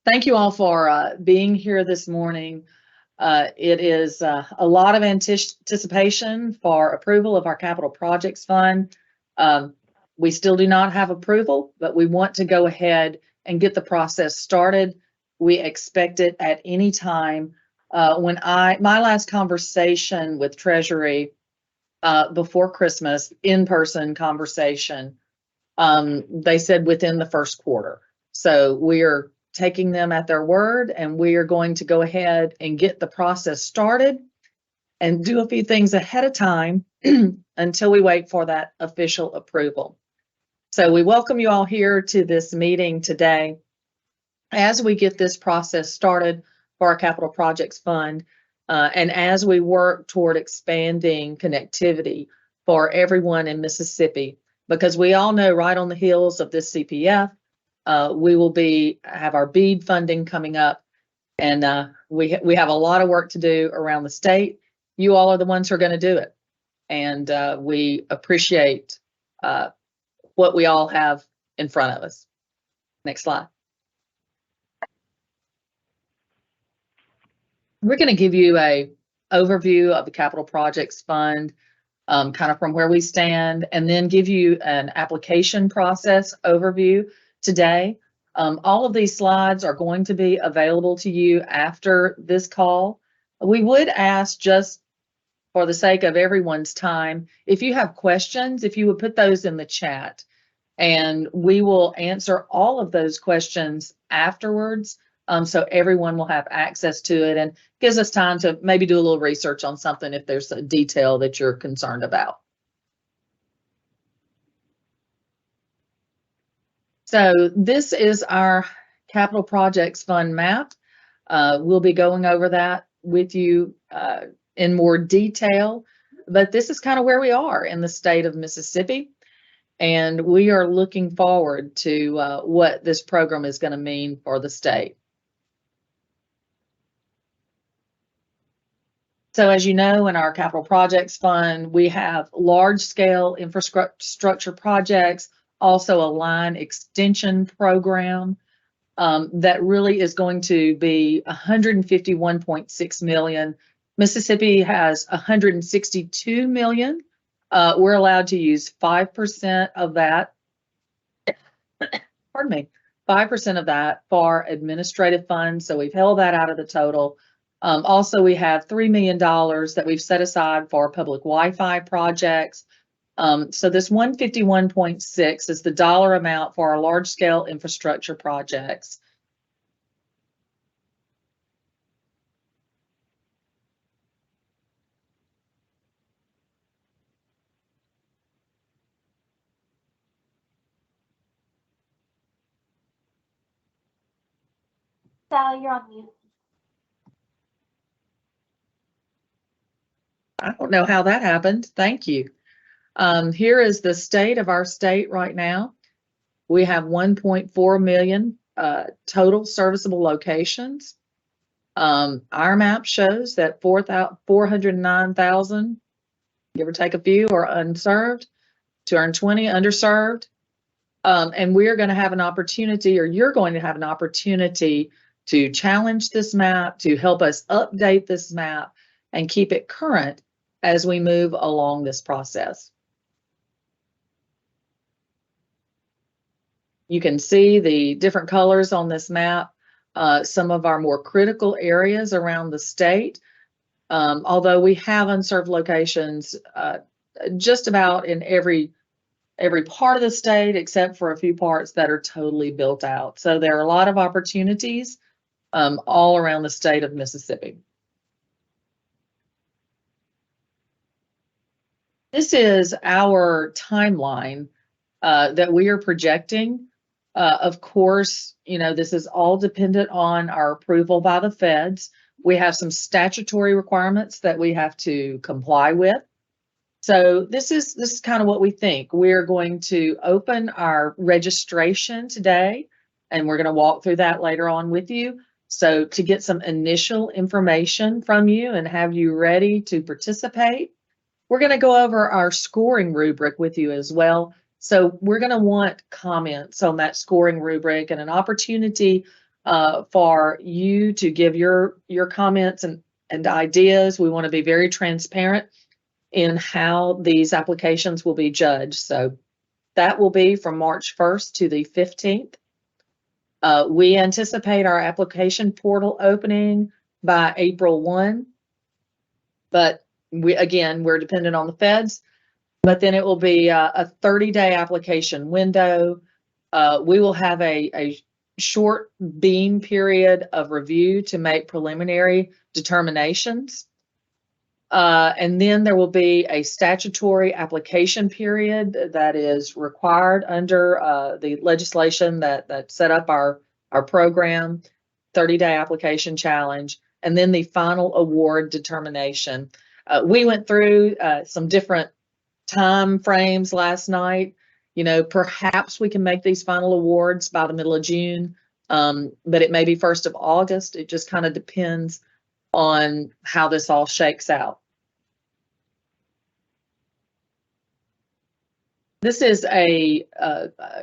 Thank you all for being here this morning. It is a lot of anticipation for approval of our capital projects fund. We still do not have approval, but we want to go ahead and get the process started. We expect it at any time. My last conversation with Treasury before Christmas, in-person conversation, they said within the first quarter. So we are taking them at their word, and we are going to go ahead and get the process started and do a few things ahead of time until we wait for that official approval. So we welcome you all here to this meeting today as we get this process started for our capital projects fund, and as we work toward expanding connectivity for everyone in Mississippi, because we all know right on the heels of this CPF, we will have our BEAD funding coming up, and we have a lot of work to do around the state. You all are the ones who are going to do it, and we appreciate what we all have in front of us. Next slide. We're going to give you a overview of the Capital Projects Fund, kind of from where we stand, and then give you an application process overview today. All of these slides are going to be available to you after this call. We would ask, just for the sake of everyone's time, if you have questions, if you would put those in the chat, and we will answer all of those questions afterwards, so everyone will have access to it, and gives us time to maybe do a little research on something if there's a detail that you're concerned about. So this is our Capital Projects Fund map. We'll be going over that with you in more detail, but this is kind of where we are in the state of Mississippi, and we are looking forward to what this program is going to mean for the state. So as you know, in our Capital Projects Fund, we have large-scale infrastructure projects, also a line extension program that really is going to be $151.6 million. Mississippi has $162 million. We're allowed to use 5% of that. Pardon me, 5% of that for administrative funds. So we've held that out of the total. Also, we have $3 million that we've set aside for public Wi-Fi projects. So this 151.6 is the dollar amount for our large-scale infrastructure projects. Sally, you're on mute. I don't know how that happened. Thank you. Here is the state of our state right now. We have 1.4 million total serviceable locations. Our map shows that 409,000, give or take a few, are unserved, 220 underserved. And we are going to have an opportunity, or you're going to have an opportunity to challenge this map, to help us update this map and keep it current as we move along this process. You can see the different colors on this map, some of our more critical areas around the state, although we have unserved locations just about in every part of the state, except for a few parts that are totally built out. So there are a lot of opportunities all around the state of Mississippi. This is our timeline that we are projecting. Of course, you know, this is all dependent on our approval by the feds. We have some statutory requirements that we have to comply with. So this is kind of what we think. We're going to open our registration today, and we're going to walk through that later on with you. So to get some initial information from you and have you ready to participate, we're going to go over our scoring rubric with you as well. So we're going to want comments on that scoring rubric and an opportunity for you to give your comments and ideas. We want to be very transparent in how these applications will be judged. So that will be from March 1st to the 15th. We anticipate our application portal opening by April 1, but we're dependent on the feds, but then it will be a 30-day application window. We will have a short beam period of review to make preliminary determinations. And then there will be a statutory application period that is required under the legislation that set up our program, 30-day application challenge, and then the final award determination. We went through some different time frames last night. You know, perhaps we can make these final awards by the middle of June, but it may be 1st of August. It just kind of depends on how this all shakes out. This is a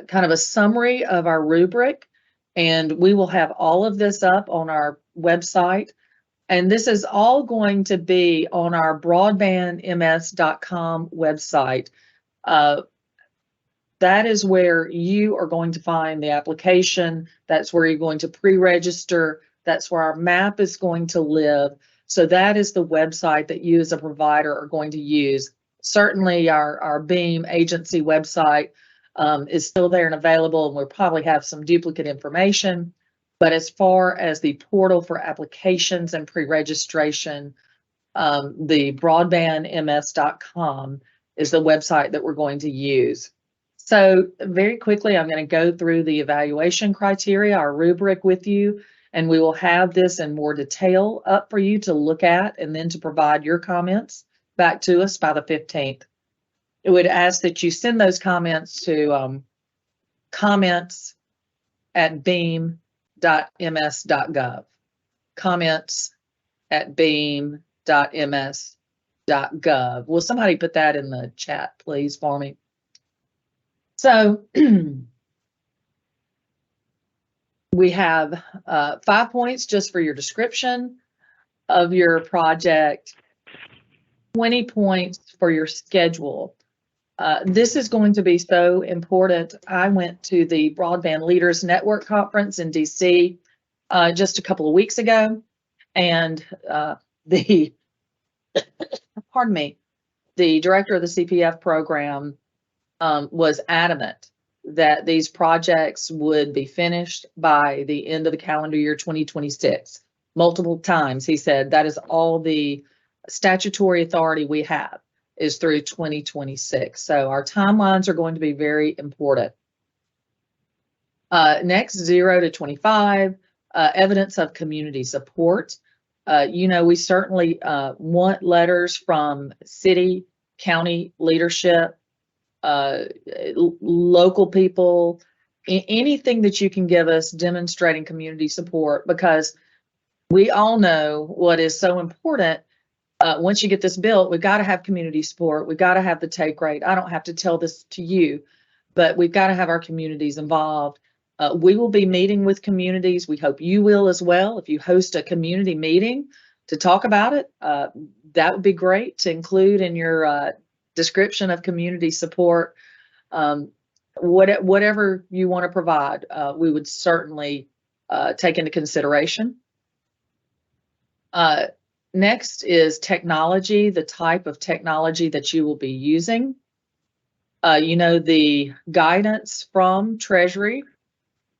kind of a summary of our rubric, and we will have all of this up on our website. And this is all going to be on our broadbandms.com website. That is where you are going to find the application. That's where you're going to pre-register. That's where our map is going to live. So that is the website that you as a provider are going to use. Certainly our Beam agency website is still there and available, and we'll probably have some duplicate information. But as far as the portal for applications and pre-registration, the broadbandms.com is the website that we're going to use. So very quickly, I'm going to go through the evaluation criteria, our rubric with you, and we will have this in more detail up for you to look at and then to provide your comments back to us by the 15th. It would ask that you send those comments to comments@beam.ms.gov. Comments@beam.ms.gov. Will somebody put that in the chat, please, for me? So we have 5 points just for your description of your project, 20 points for your schedule. This is going to be so important. I went to the Broadband Leaders Network Conference in DC just a couple of weeks ago, and the director of the CPF program was adamant that these projects would be finished by the end of the calendar year 2026. Multiple times he said that is all the statutory authority we have is through 2026. So our timelines are going to be very important. Next, 0 to 25, evidence of community support. You know, we certainly want letters from city, county leadership, local people, anything that you can give us demonstrating community support, because we all know what is so important. Once you get this built, we've got to have community support. We've got to have the take rate. I don't have to tell this to you, but we've got to have our communities involved. We will be meeting with communities. We hope you will as well. If you host a community meeting to talk about it, that would be great to include in your description of community support. Whatever you want to provide, we would certainly take into consideration. Next is technology, the type of technology that you will be using. You know, the guidance from Treasury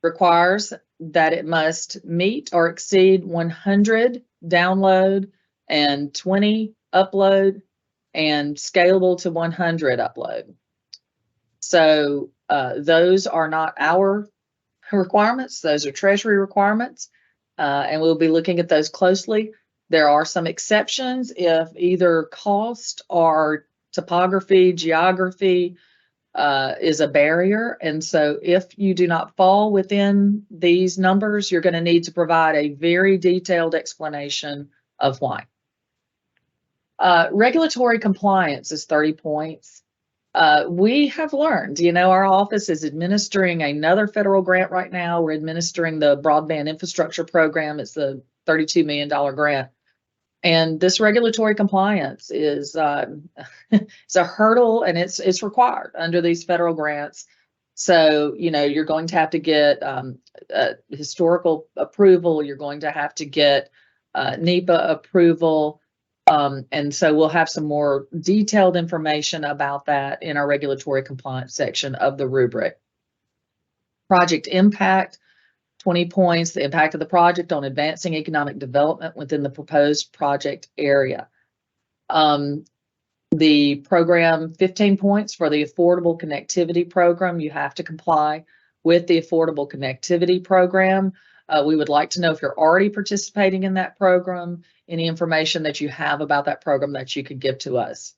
requires that it must meet or exceed 100 download and 20 upload and scalable to 100 upload. So those are not our requirements. Those are Treasury requirements, and we'll be looking at those closely. There are some exceptions if either cost or topography, geography is a barrier. And so if you do not fall within these numbers, you're going to need to provide a very detailed explanation of why. Regulatory compliance is 30 points. We have learned, our office is administering another federal grant right now. We're administering the broadband infrastructure program. It's the $32 million grant. And this regulatory compliance is it's a hurdle, and it's required under these federal grants. So, you're going to have to get historical approval. You're going to have to get NEPA approval. And so we'll have some more detailed information about that in our regulatory compliance section of the rubric. Project impact, 20 points, the impact of the project on advancing economic development within the proposed project area. The program, 15 points for the Affordable Connectivity Program. You have to comply with the Affordable Connectivity Program. We would like to know if you're already participating in that program, any information that you have about that program that you could give to us.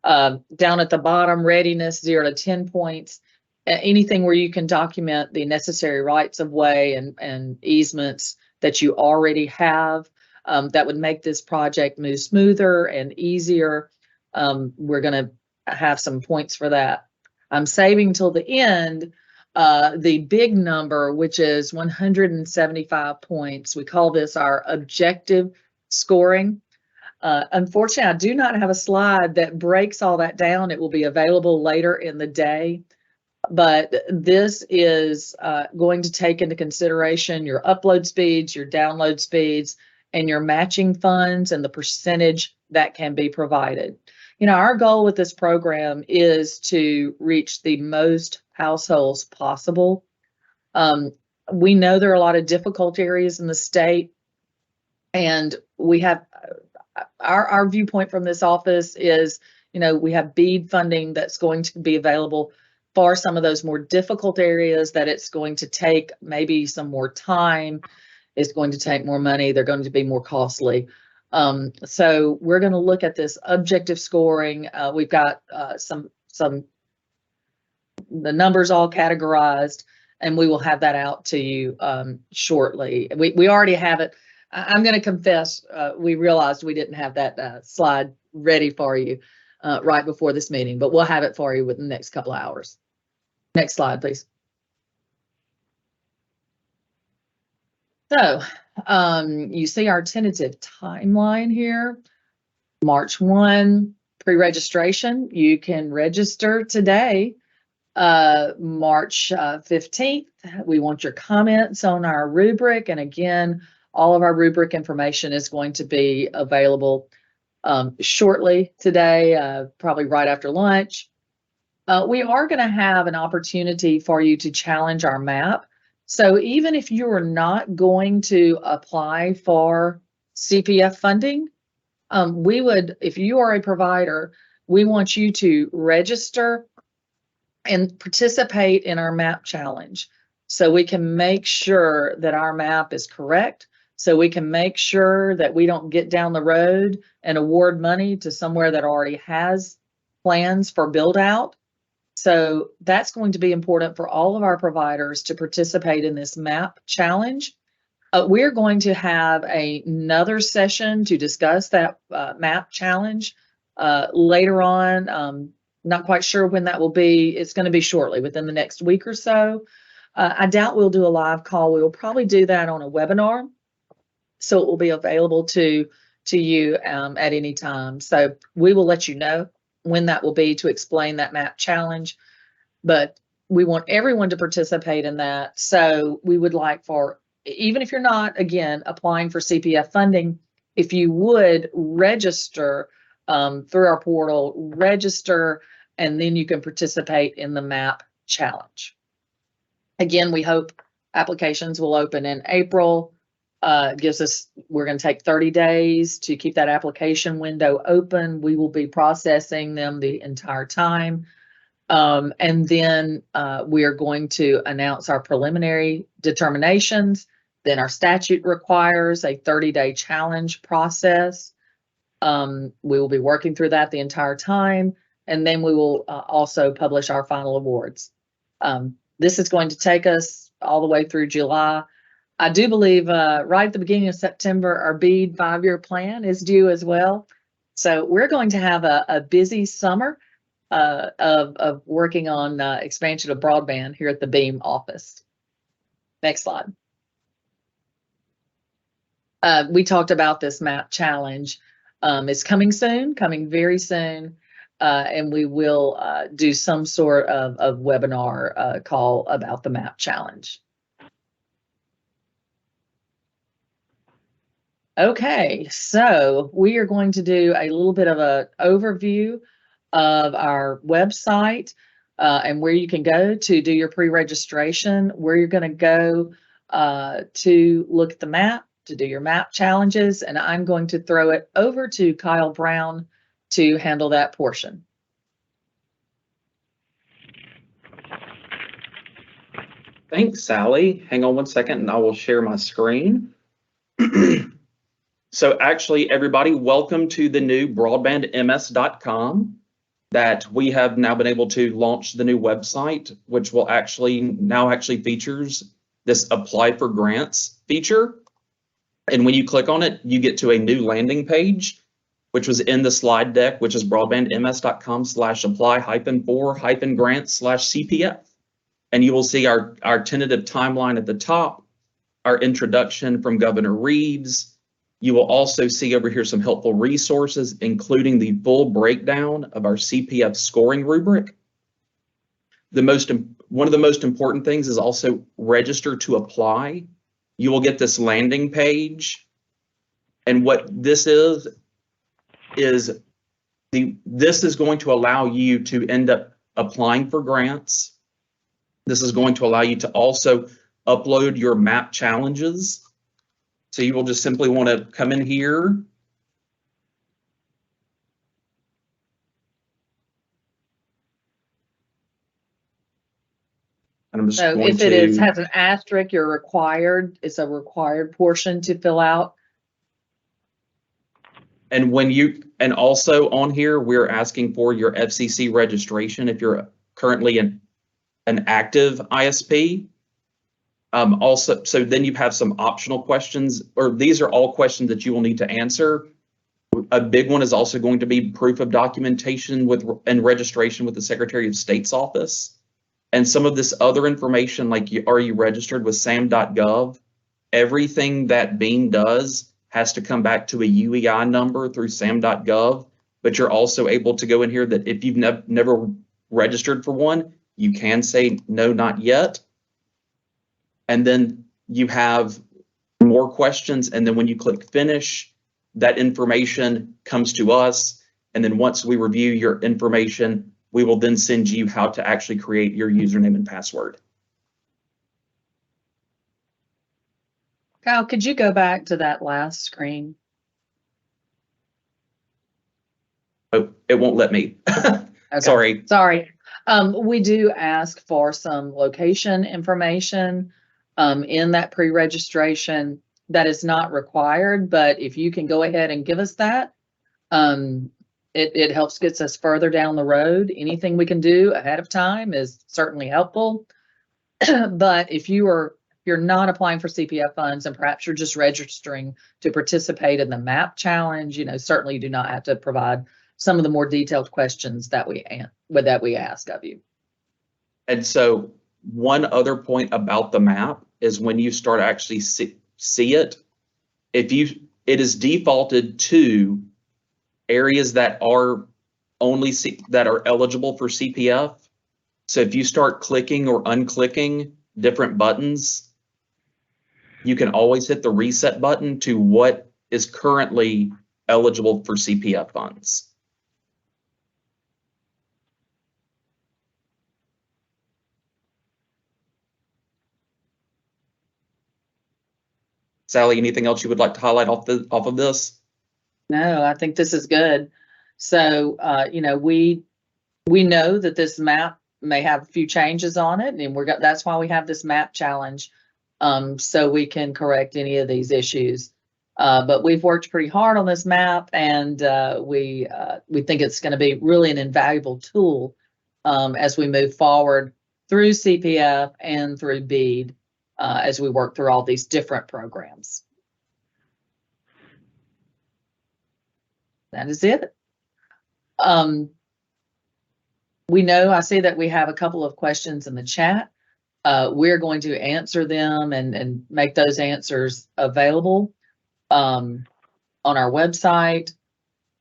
Down at the bottom, readiness, 0 to 10 points. Anything where you can document the necessary rights of way and easements that you already have, that would make this project move smoother and easier. We're going to have some points for that. I'm saving till the end the big number, which is 175 points. We call this our objective scoring. Unfortunately, I do not have a slide that breaks all that down. It will be available later in the day. But this is going to take into consideration your upload speeds, your download speeds, and your matching funds and the percentage that can be provided. Our goal with this program is to reach the most households possible. We know there are a lot of difficult areas in the state, and we have our viewpoint from this office is, we have BEAD funding that's going to be available for some of those more difficult areas that it's going to take maybe some more time. It's going to take more money. They're going to be more costly. So we're going to look at this objective scoring. We've got the numbers all categorized, and we will have that out to you shortly. We already have it. I'm going to confess, we realized we didn't have that slide ready for you right before this meeting, but we'll have it for you within the next couple of hours. Next slide, please. So you see our tentative timeline here. March 1, pre-registration. You can register today. March 15th, we want your comments on our rubric. And again, all of our rubric information is going to be available shortly today, probably right after lunch. We are going to have an opportunity for you to challenge our map. So even if you are not going to apply for CPF funding, we would, if you are a provider, we want you to register and participate in our map challenge so we can make sure that our map is correct, so we can make sure that we don't get down the road and award money to somewhere that already has plans for build out. So that's going to be important for all of our providers to participate in this map challenge. We're going to have another session to discuss that map challenge later on. Not quite sure when that will be. It's going to be shortly, within the next week or so. I doubt we'll do a live call. We will probably do that on a webinar, so it will be available to you at any time. So we will let you know when that will be to explain that map challenge, but we want everyone to participate in that. So we would like for, even if you're not, again, applying for CPF funding, if you would register through our portal, register, and then you can participate in the map challenge. Again, we hope applications will open in April. We're going to take 30 days to keep that application window open. We will be processing them the entire time. And then we are going to announce our preliminary determinations. Then our statute requires a 30-day challenge process. We will be working through that the entire time. And then we will also publish our final awards. This is going to take us all the way through July. I do believe right at the beginning of September, our BEAD 5-year plan is due as well. So we're going to have a busy summer. of working on expansion of broadband here at the Beam office. Next slide. We talked about this map challenge. It's coming soon, coming very soon, and we will do some sort of webinar call about the map challenge. Okay, so we are going to do a little bit of an overview of our website and where you can go to do your pre-registration, where you're going to go to look at the map, to do your map challenges, and I'm going to throw it over to Kyle Brown to handle that portion. Thanks, Sally. Hang on one second and I will share my screen. So actually, everybody, welcome to the new broadbandms.com that we have now been able to launch the new website, which will now features this apply for grants feature. And when you click on it, you get to a new landing page, which was in the slide deck, which is broadbandms.com/apply-for-grants/CPF. And you will see our tentative timeline at the top, our introduction from Governor Reeves. You will also see over here some helpful resources, including the full breakdown of our CPF scoring rubric. One of the most important things is also register to apply. You will get this landing page. And what this is this is going to allow you to end up applying for grants. This is going to allow you to also upload your map challenges. So you will just simply want to come in here. And I'm just so going if it has an asterisk, you're required, it's a required portion to fill out. And also on here, we're asking for your FCC registration if you're currently an active ISP. Also, so then you have some optional questions, or these are all questions that you will need to answer. A big one is also going to be proof of documentation and registration with the Secretary of State's office. And some of this other information, like are you registered with sam.gov? Everything that Beam does has to come back to a UEI number through sam.gov, but you're also able to go in here that if you've never registered for one, you can say no, not yet. And then you have more questions. And then when you click finish, that information comes to us. And then once we review your information, we will then send you how to actually create your username and password. Kyle, could you go back to that last screen? Oh, it won't let me. Okay. Sorry. We do ask for some location information in that pre-registration. That is not required, but if you can go ahead and give us that, it helps gets us further down the road. Anything we can do ahead of time is certainly helpful. But if you're not applying for CPF funds and perhaps you're just registering to participate in the MAP challenge, certainly you do not have to provide some of the more detailed questions that we ask of you. And so one other point about the map is when you start actually see it, it is defaulted to areas that are that are eligible for CPF. So if you start clicking or unclicking different buttons, you can always hit the reset button to what is currently eligible for CPF funds. Sally, anything else you would like to highlight off of this? No, I think this is good. So, we know that this map may have a few changes on it, and that's why we have this map challenge, so we can correct any of these issues. But we've worked pretty hard on this map, and we think it's going to be really an invaluable tool as we move forward through CPF and through BEAD as we work through all these different programs. That is it. we know, I see that we have a couple of questions in the chat. We're going to answer them and make those answers available on our website.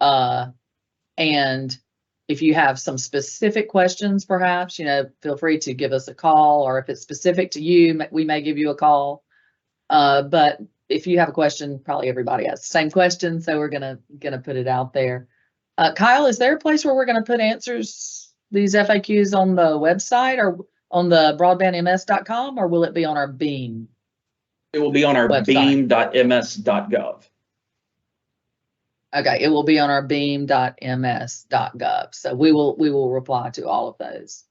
And if you have some specific questions, perhaps, feel free to give us a call, or if it's specific to you, we may give you a call. But if you have a question, probably everybody has the same question, so we're gonna put it out there. Kyle, is there a place where we're gonna put these FAQs on the website or on the broadbandms.com, or will it be on our Beam? It will be on our website? beam.ms.gov. Okay, it will be on our beam.ms.gov. So we will reply to all of those.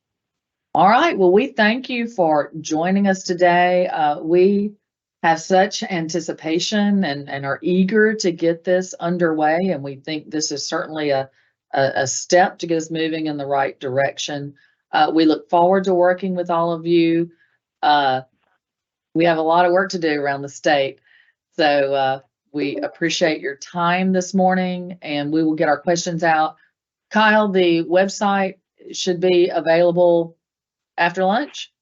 All right. Well, we thank you for joining us today. We have such anticipation and are eager to get this underway, and we think this is certainly a step to get us moving in the right direction. We look forward to working with all of you. We have a lot of work to do around the state, so we appreciate your time this morning, and we will get our questions out. Kyle, the website should be available after lunch.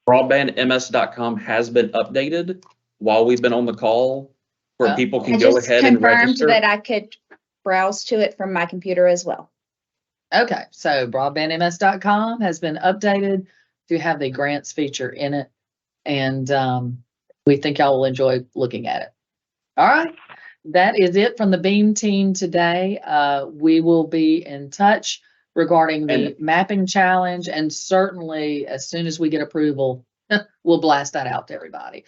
Broadbandms.com has been updated while we've been on the call, where people can go ahead and confirmed register. that I could browse to it from my computer as well. Okay, so broadbandms.com has been updated to have the grants feature in it, and we think y'all will enjoy looking at it. All right, that is it from the Beam team today. We will be in touch regarding the mapping challenge, and certainly as soon as we get approval, we'll blast that out to everybody.